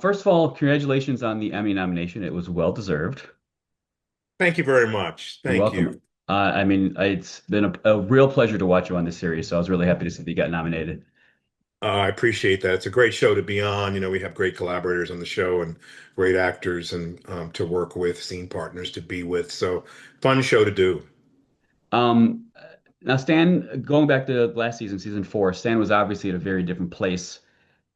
First of all, congratulations on the Emmy nomination. It was well deserved. Thank you very much. You're Thank welcome. you. It's been a real pleasure to watch you on this series, so I was really happy to see that you got nominated. I appreciate that. It's a great show to be on. We have great collaborators on the show and great actors and to work with, scene partners to be with. So fun show to do. Um, Now, Stan, going back to last season, season four, Stan was obviously at a very different place,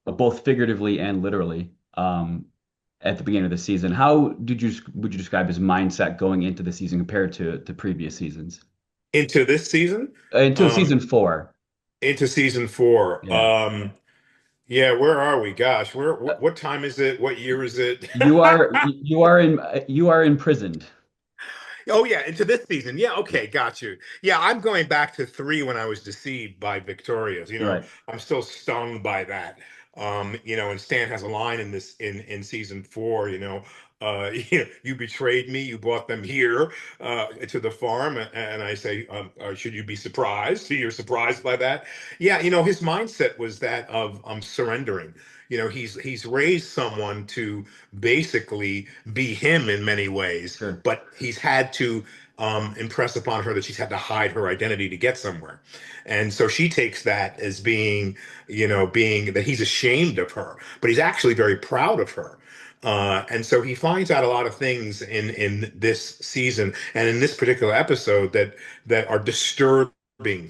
both figuratively and literally, at the beginning of the season. How would you describe his mindset going into the season compared to previous seasons? Into this season, Into um, season four. into season four. Yeah. Yeah, where are we? Gosh, what time is it? What year is it? You are imprisoned. Oh yeah, into this season. Yeah, okay, got you. Yeah, I'm going back to three when I was deceived by Victoria's. Right. I'm still stung by that. And Stan has a line in this in season four, you betrayed me, you brought them here to the farm, and I say, should you be surprised? So you're surprised by that? Yeah, his mindset was that of surrendering. He's raised someone to basically be him in many ways, Sure. but he's had to impress upon her that she's had to hide her identity to get somewhere. And so she takes that as being that he's ashamed of her, but he's actually very proud of her. And so he finds out a lot of things in this season and in this particular episode that are disturbing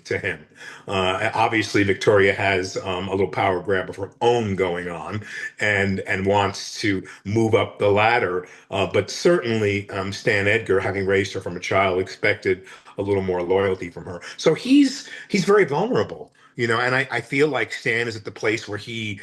to him. Obviously, Victoria has a little power grab of her own going on, and wants to move up the ladder. But certainly, Stan Edgar, having raised her from a child, expected a little more loyalty from her. So he's very vulnerable. And I feel like Stan is at the place where he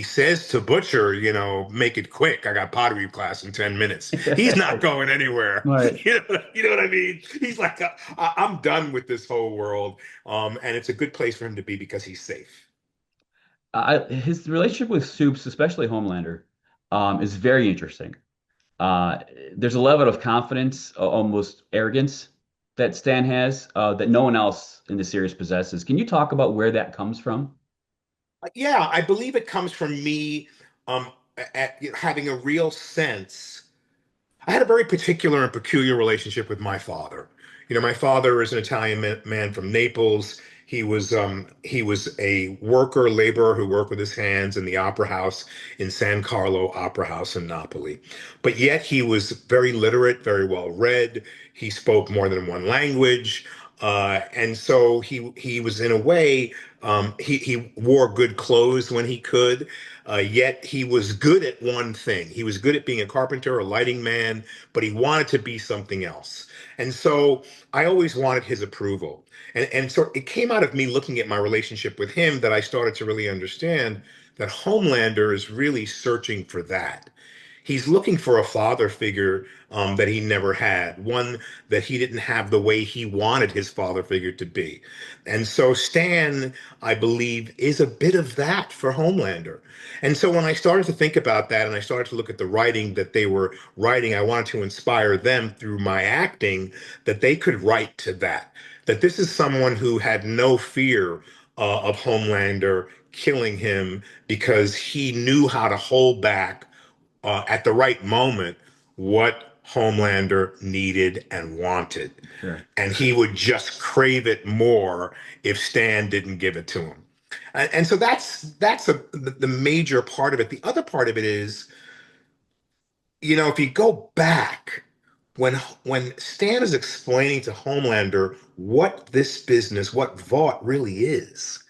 says to Butcher, make it quick. I got pottery class in 10 minutes. He's not going anywhere. Right. You know what I mean? He's like, I'm done with this whole world. And it's a good place for him to be because he's safe. His relationship with Soups, especially Homelander, is very interesting. Uh, there's a level of confidence, almost arrogance, that Stan has that no one else in the series possesses. Can you talk about where that comes from? Yeah, I believe it comes from me um, having a real sense. I had a very particular and peculiar relationship with my father. My father is an Italian man from Naples. He was a worker, laborer who worked with his hands in the opera house in San Carlo Opera House in Napoli. But yet he was very literate, very well read. He spoke more than one language. And so he was in a way, he wore good clothes when he could. Yet he was good at one thing. He was good at being a carpenter, a lighting man, but he wanted to be something else. And so I always wanted his approval. And so it came out of me looking at my relationship with him that I started to really understand that Homelander is really searching for that. He's looking for a father figure that he never had, one that he didn't have the way he wanted his father figure to be. And so Stan, I believe, is a bit of that for Homelander. And so when I started to think about that and I started to look at the writing that they were writing, I wanted to inspire them through my acting that they could write to that. That this is someone who had no fear of Homelander killing him because he knew how to hold back at the right moment what Homelander needed and wanted. Sure. And he would just crave it more if Stan didn't give it to him. And so that's the major part of it. The other part of it is, if you go back when Stan is explaining to Homelander what this business, what Vought really is,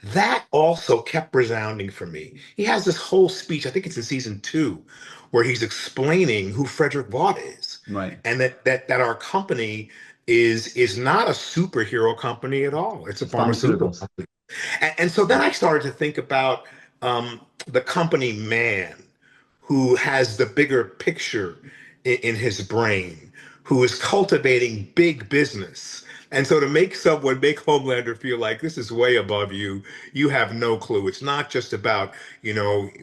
that also kept resounding for me. He has this whole speech, I think it's in season two, where he's explaining who Frederick Vaught is, Right. and that our company is not a superhero company at all. It's a It's pharmaceutical pharmaceuticals. company. And so then I started to think about the company man who has the bigger picture in his brain, who is cultivating big business. And so to make Homelander feel like this is way above you, you have no clue. It's not just about,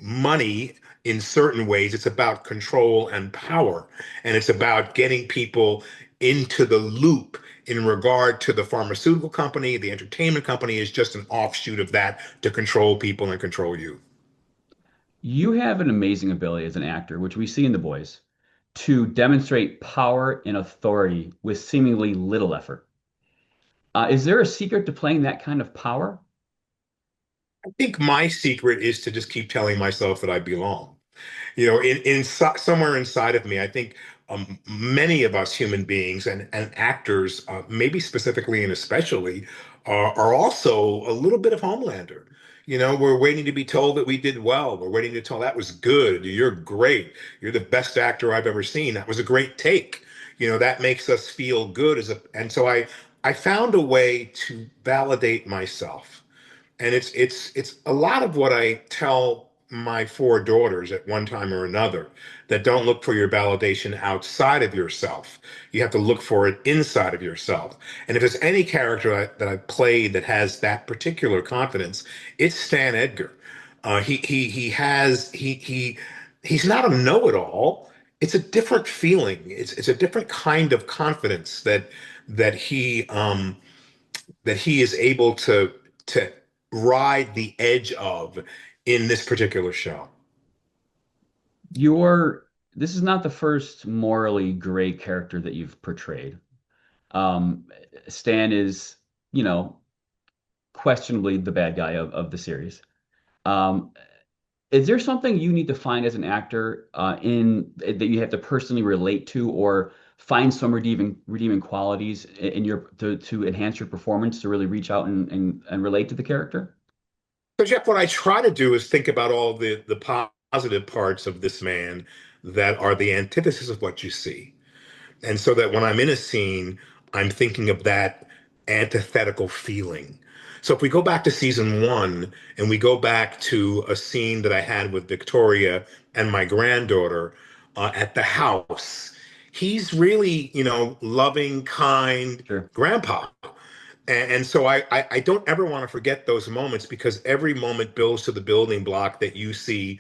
money in certain ways. It's about control and power. And it's about getting people into the loop in regard to the pharmaceutical company. The entertainment company is just an offshoot of that to control people and control you. You have an amazing ability as an actor, which we see in The Boys, to demonstrate power and authority with seemingly little effort. Is there a secret to playing that kind of power? I think my secret is to just keep telling myself that I belong. Somewhere inside of me, I think many of us human beings and actors, maybe specifically and especially, are also a little bit of Homelander. We're waiting to be told that we did well. We're waiting to tell that was good. You're great. You're the best actor I've ever seen. That was a great take. That makes us feel good and so I found a way to validate myself, and it's a lot of what I tell my four daughters at one time or another, that don't look for your validation outside of yourself. You have to look for it inside of yourself. And if there's any character that I've played that has that particular confidence, it's Stan Edgar. He's not a know-it-all. It's a different feeling. It's a different kind of confidence that he um, that he is able to ride the edge of in this particular show. Your This is not the first morally gray character that you've portrayed. Um, Stan is, you know, questionably the bad guy of the series. Um, is there something you need to find as an actor in that you have to personally relate to, or find some redeeming qualities in your to enhance your performance to really reach out and relate to the character? So Jeff, what I try to do is think about all the positive parts of this man that are the antithesis of what you see. And so that when I'm in a scene, I'm thinking of that antithetical feeling. So if we go back to season one and we go back to a scene that I had with Victoria and my granddaughter at the house, he's really, loving, kind Sure. grandpa. And so I don't ever want to forget those moments, because every moment builds to the building block that you see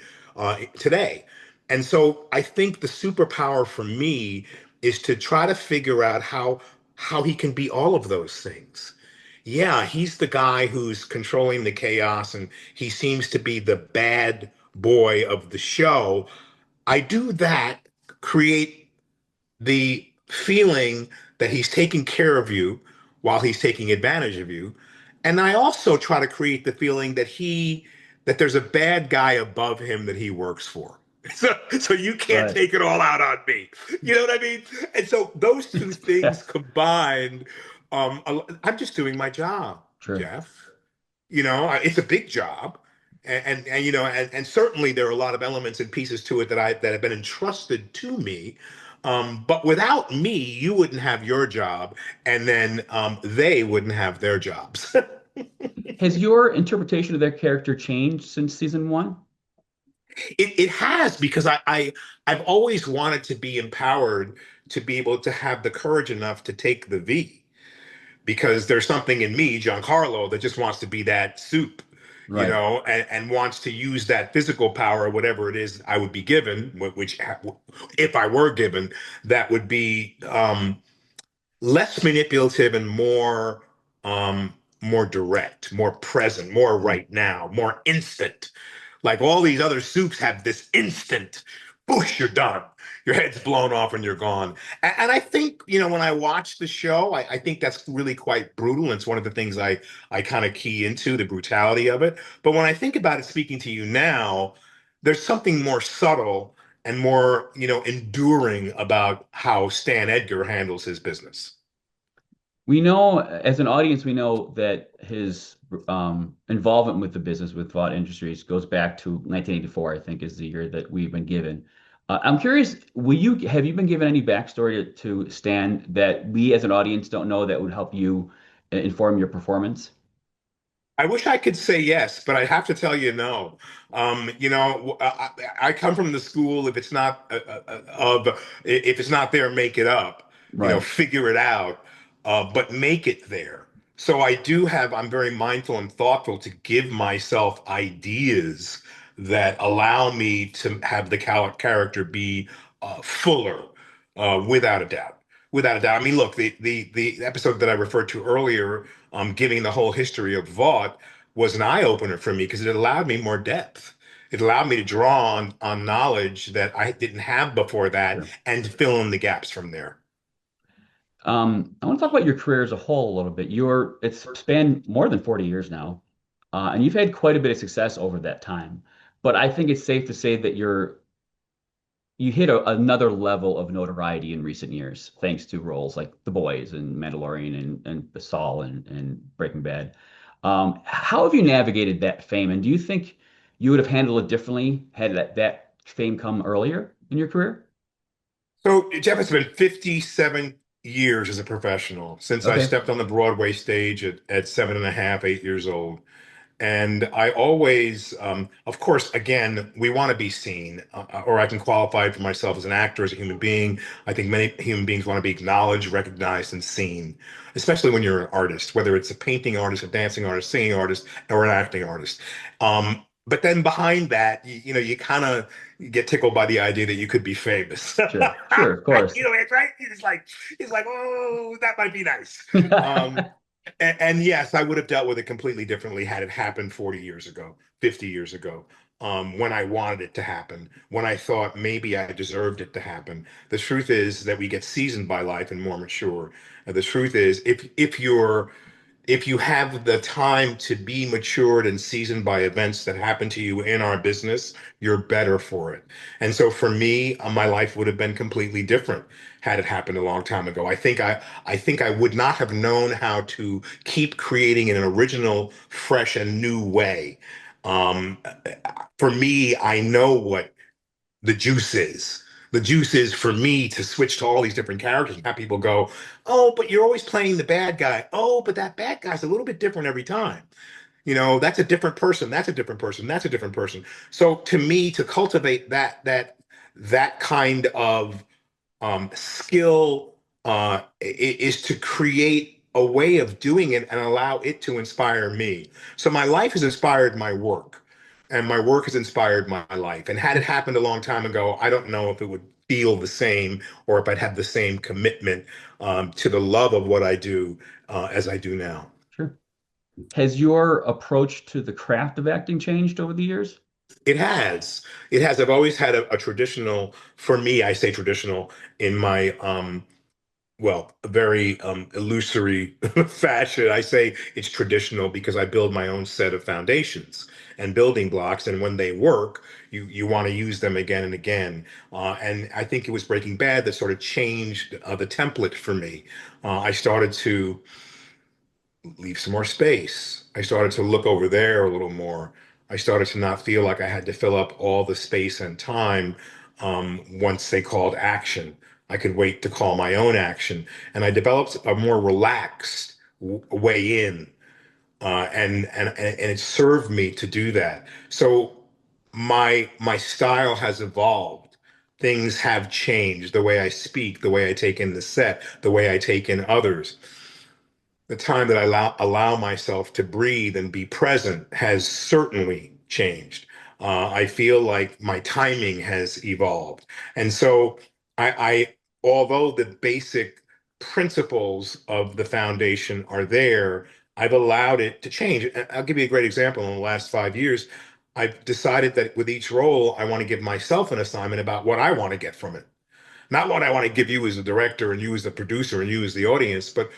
today. And so I think the superpower for me is to try to figure out how he can be all of those things. Yeah, he's the guy who's controlling the chaos, and he seems to be the bad boy of the show. I do that, create the feeling that he's taking care of you while he's taking advantage of you. And I also try to create the feeling that there's a bad guy above him that he works for. So you can't Right. take it all out on me. You know what I mean? And so those two things Yeah. combined, I'm just doing my job, Sure. Jeff. It's a big job. And certainly there are a lot of elements and pieces to it that have been entrusted to me. But without me, you wouldn't have your job, and then they wouldn't have their jobs. Has your interpretation of their character changed since season one? It has, because I've always wanted to be empowered to be able to have the courage enough to take the V, because there's something in me, Giancarlo, that just wants to be that soup, Right. and wants to use that physical power, whatever it is I would be given, which, if I were given, that would be less manipulative and more direct, more present, more Mm. right now, more instant. Like all these other soups have this instant, boosh, you're done. Your head's blown off and you're gone. And I think, when I watch the show, I think that's really quite brutal. And it's one of the things I kind of key into, the brutality of it. But when I think about it, speaking to you now, there's something more subtle and more, enduring about how Stan Edgar handles his business. We know, as an audience, we know that his involvement with the business with Vought Industries goes back to 1984, I think, is the year that we've been given. I'm curious, have you been given any backstory to Stan that we as an audience don't know that would help you inform your performance? I wish I could say yes, but I have to tell you no. I come from the school, if it's not if it's not there, make it up. Right. Figure it out, but make it there. So I'm very mindful and thoughtful to give myself ideas that allow me to have the character be fuller, without a doubt. Without a doubt. I mean, look, the episode that I referred to earlier, giving the whole history of Vought, was an eye opener for me, because it allowed me more depth. It allowed me to draw on knowledge that I didn't have before that Sure. and fill in the gaps from there. I want to talk about your career as a whole a little bit. It's spanned more than 40 years now, and you've had quite a bit of success over that time. But I think it's safe to say that you hit another level of notoriety in recent years, thanks to roles like The Boys and Mandalorian and Saul and Breaking Bad. How have you navigated that fame, and do you think you would have handled it differently had that fame come earlier in your career? So, Jeff, it's been 57 years as a professional since I Okay, stepped on the Broadway stage at 7.5, 8 years old. And I always, of course, again, we want to be seen, or I can qualify for myself as an actor, as a human being. I think many human beings want to be acknowledged, recognized, and seen, especially when you're an artist, whether it's a painting artist, a dancing artist, singing artist, or an acting artist. But then behind that, you kind of get tickled by the idea that you could be famous. sure, sure, of course. It's right. It's like, oh, that might be nice. Um, and yes, I would have dealt with it completely differently had it happened 40 years ago, 50 years ago, when I wanted it to happen, when I thought maybe I deserved it to happen. The truth is that we get seasoned by life and more mature. And the truth is, if you have the time to be matured and seasoned by events that happen to you in our business, you're better for it. And so for me, my life would have been completely different had it happened a long time ago. I think I would not have known how to keep creating in an original, fresh, and new way. Um, for me, I know what the juice is. The juice is for me to switch to all these different characters and have people go, oh, but you're always playing the bad guy. Oh, but that bad guy's a little bit different every time. That's a different person. That's a different person. That's a different person. So to me, to cultivate that kind of skill is to create a way of doing it and allow it to inspire me. So my life has inspired my work, and my work has inspired my life. And had it happened a long time ago, I don't know if it would feel the same or if I'd have the same commitment to the love of what I do as I do now. Sure. Has your approach to the craft of acting changed over the years? It has. It has. I've always had a traditional, for me, I say traditional in my well, a very illusory fashion. I say it's traditional because I build my own set of foundations and building blocks, and when they work, you want to use them again and again. And I think it was Breaking Bad that sort of changed the template for me. I started to leave some more space. I started to look over there a little more. I started to not feel like I had to fill up all the space and time once they called action. I could wait to call my own action. And I developed a more relaxed way in. And it served me to do that. So my style has evolved. Things have changed. The way I speak, the way I take in the set, the way I take in others, the time that I allow myself to breathe and be present has certainly changed. I feel like my timing has evolved, and so I although the basic principles of the foundation are there, I've allowed it to change. And I'll give you a great example. In the last 5 years, I've decided that with each role, I want to give myself an assignment about what I want to get from it, not what I want to give you as a director and you as the producer and you as the audience, but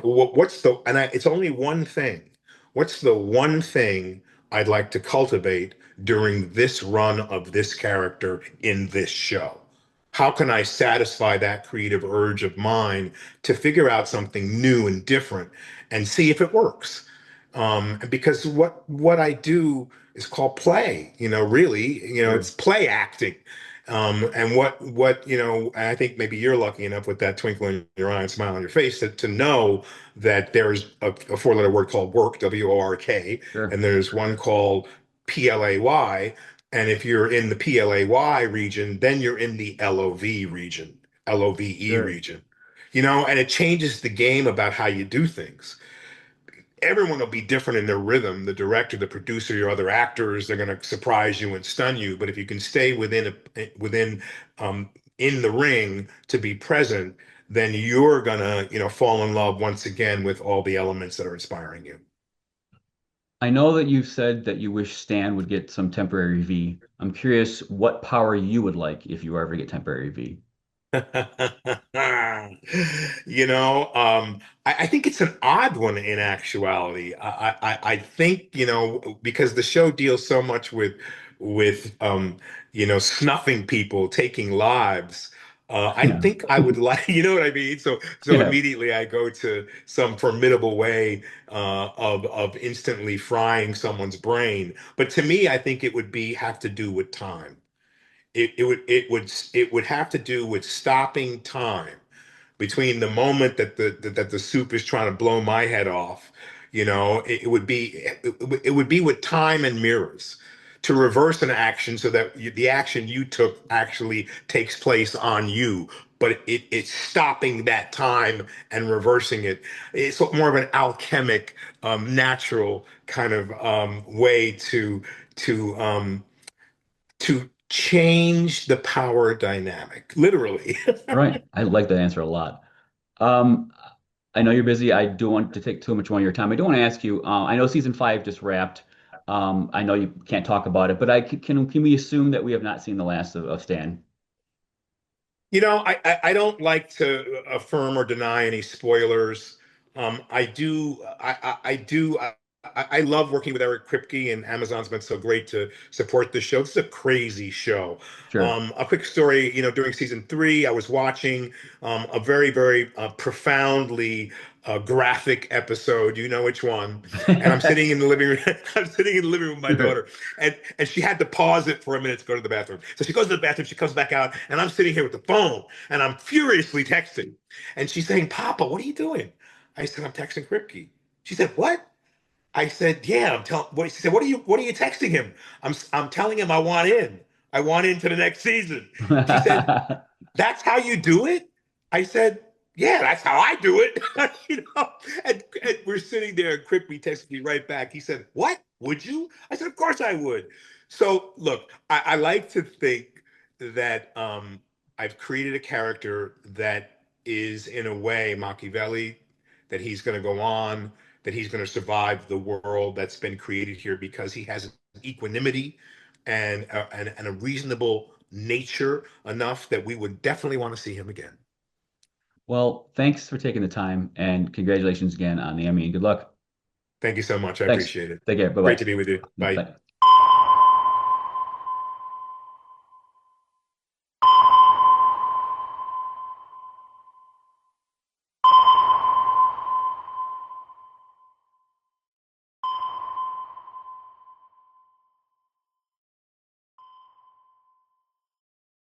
what's the, and it's only one thing. What's the one thing I'd like to cultivate during this run of this character in this show? How can I satisfy that creative urge of mine to figure out something new and different and see if it works? Because what I do is called play, really, Sure. it's play acting. And I think maybe you're lucky enough with that twinkle in your eye and smile on your face to know that there's a four-letter word called work, WORK, Sure. and there's one called PLAY. And if you're in the PLAY region, then you're in the LOV region, LOVE Sure. region, and it changes the game about how you do things. Everyone will be different in their rhythm. The director, the producer, your other actors, they're going to surprise you and stun you. But if you can stay within um, in the ring to be present, then you're gonna fall in love once again with all the elements that are inspiring you. I know that you've said that you wish Stan would get some temporary V. I'm curious what power you would like if you ever get temporary V. I think it's an odd one in actuality. I think, because the show deals so much with snuffing people, taking lives. I Yeah. think I would like, you know what I mean? So Yeah. immediately I go to some formidable way of instantly frying someone's brain. But to me, I think it would be have to do with time. It would have to do with stopping time between the moment that the soup is trying to blow my head off. It would be with time and mirrors to reverse an action so that the action you took actually takes place on you, but it's stopping that time and reversing it. It's more of an alchemic, natural kind of way to to change the power dynamic, literally. Right. I like that answer a lot. Um, I know you're busy. I don't want to take too much more of your time. I do want to ask you, I know season five just wrapped. I know you can't talk about it, but can we assume that we have not seen the last of Stan? I don't like to affirm or deny any spoilers. I do I do I love working with Eric Kripke, and Amazon's been so great to support this show. This is a crazy show. Sure. A quick story, during season three, I was watching a very, very profoundly graphic episode. You know which one? And I'm sitting in the living room. I'm sitting in the living room with my Sure. daughter, and she had to pause it for a minute to go to the bathroom. So she goes to the bathroom, she comes back out, and I'm sitting here with the phone, and I'm furiously texting. And she's saying, "Papa, what are you doing?" I said, "I'm texting Kripke." She said, "What?" I said, "Yeah, I'm telling." What she said, "What are you texting him?" I'm telling him I want in. I want into the next season. She said, "That's how you do it?" I said, "Yeah, that's how I do it." And we're sitting there, and Crippy texted me right back. He said, "What? Would you?" I said, "Of course I would." So look, I like to think that I've created a character that is in a way Machiavelli, that he's going to go on, that he's going to survive the world that's been created here because he has equanimity and a reasonable nature enough that we would definitely want to see him again. Well, thanks for taking the time and congratulations again on the Emmy and good luck. Thank you so much. I Thanks. appreciate it. Take care. Great Bye-bye. to be with you. Bye. Bye.